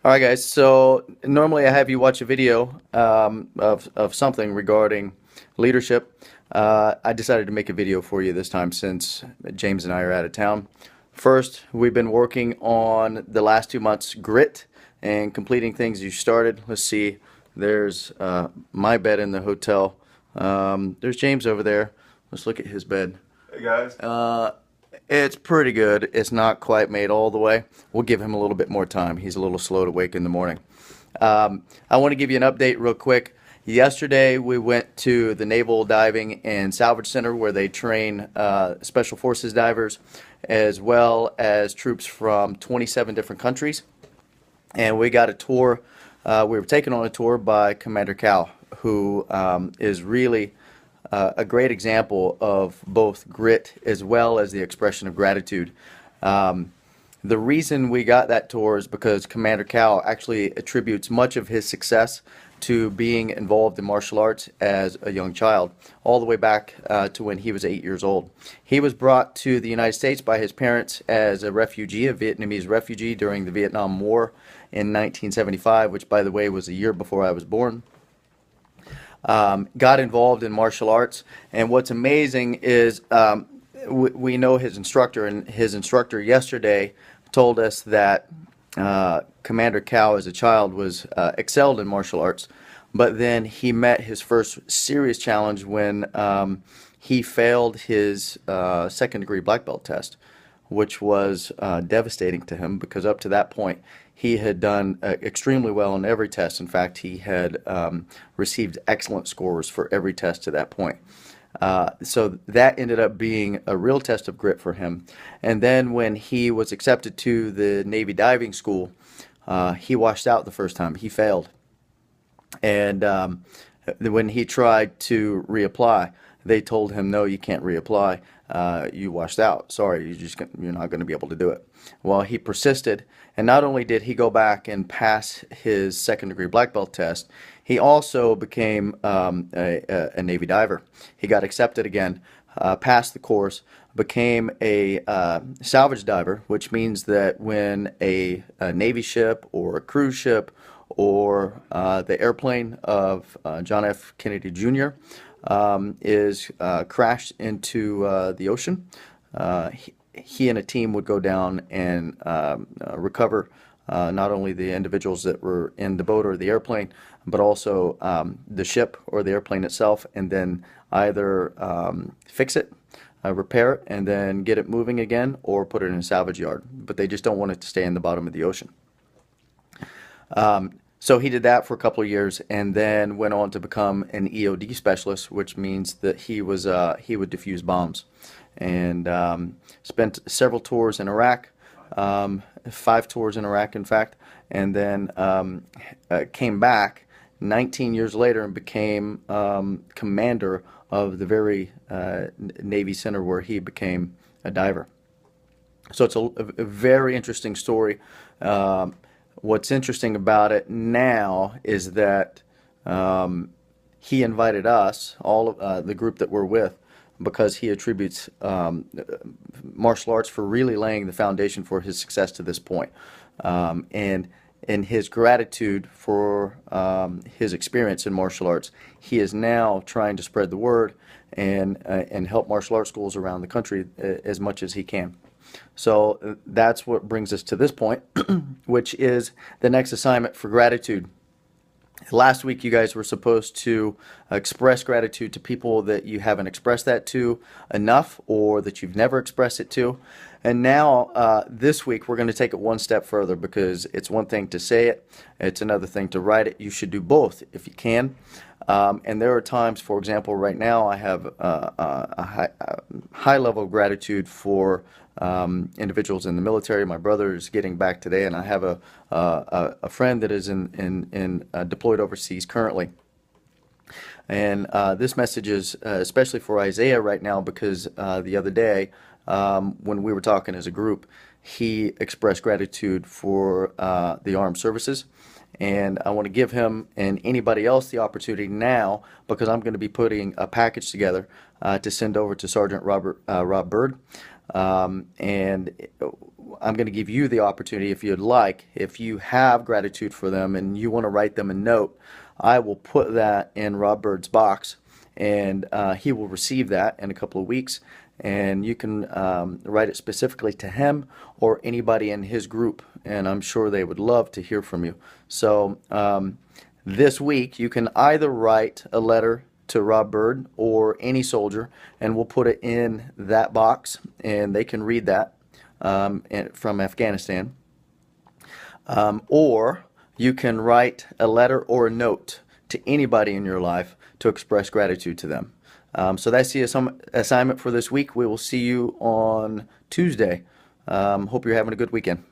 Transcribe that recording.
All right, guys. So normally I have you watch a video of something regarding leadership. I decided to make a video for you this time since James and I are out of town. First, we've been working on the last 2 months grit and completing things you started. Let's see. There's my bed in the hotel. There's James over there. Let's look at his bed. Hey guys. It's pretty good. It's not quite made all the way. We'll give him a little bit more time. He's a little slow to wake in the morning. I want to give you an update real quick. Yesterday, we went to the Naval Diving and Salvage Center where they train Special Forces divers as well as troops from 27 different countries. And we got a tour. We were taken on a tour by Commander Cal, who is really a great example of both grit as well as the expression of gratitude. Um, the reason we got that tour is because Commander Cal actually attributes much of his success to being involved in martial arts as a young child, all the way back to when he was 8 years old. He was brought to the United States by his parents as a refugee, a Vietnamese refugee during the Vietnam War in 1975, which, by the way, was a year before I was born. Got involved in martial arts, and what's amazing is we know his instructor, and his instructor yesterday told us that Commander Cal as a child was excelled in martial arts, but then he met his first serious challenge when he failed his second degree black belt test, which was devastating to him because up to that point he had done extremely well on every test. In fact, he had received excellent scores for every test to that point. So that ended up being a real test of grit for him. And then when he was accepted to the Navy diving school, he washed out the first time. He failed. And when he tried to reapply, they told him, no, you can't reapply. You washed out. Sorry, you're not going to be able to do it. Well, he persisted, and not only did he go back and pass his second degree black belt test, he also became a Navy diver. He got accepted again, passed the course, became a salvage diver, which means that when a Navy ship or a cruise ship or the airplane of John F. Kennedy Jr. Is crashed into the ocean, he and a team would go down and recover not only the individuals that were in the boat or the airplane, but also the ship or the airplane itself, and then either fix it, repair it, and then get it moving again, or put it in a salvage yard. But they just don't want it to stay in the bottom of the ocean. So he did that for a couple of years, and then went on to become an EOD specialist, which means that he would defuse bombs, and spent several tours in Iraq, 5 tours in Iraq, in fact, and then came back 19 years later and became commander of the very Navy Center where he became a diver. So it's a very interesting story. What's interesting about it now is that he invited us, all of the group that we're with, because he attributes martial arts for really laying the foundation for his success to this point. And in his gratitude for his experience in martial arts, he is now trying to spread the word and help martial arts schools around the country as much as he can. So that's what brings us to this point, which is the next assignment for gratitude. Last week, you guys were supposed to express gratitude to people that you haven't expressed that to enough, or that you've never expressed it to. And now, this week, we're going to take it one step further, because it's one thing to say it, it's another thing to write it. You should do both if you can. And there are times, for example, right now, I have a high level of gratitude for individuals in the military. My brother is getting back today, and I have a friend that is deployed overseas currently. And this message is especially for Isaiah right now, because the other day, when we were talking as a group, he expressed gratitude for the armed services. And I want to give him and anybody else the opportunity now, because I'm going to be putting a package together to send over to Sergeant Rob Bird. And I'm going to give you the opportunity, if you'd like, if you have gratitude for them and you want to write them a note, I will put that in Rob Bird's box, and he will receive that in a couple of weeks. And you can write it specifically to him or anybody in his group, and I'm sure they would love to hear from you. So this week, you can either write a letter to Rob Bird or any soldier, and we'll put it in that box, and they can read that from Afghanistan. Or you can write a letter or a note to anybody in your life to express gratitude to them. So that's the assignment for this week. We will see you on Tuesday. Hope you're having a good weekend.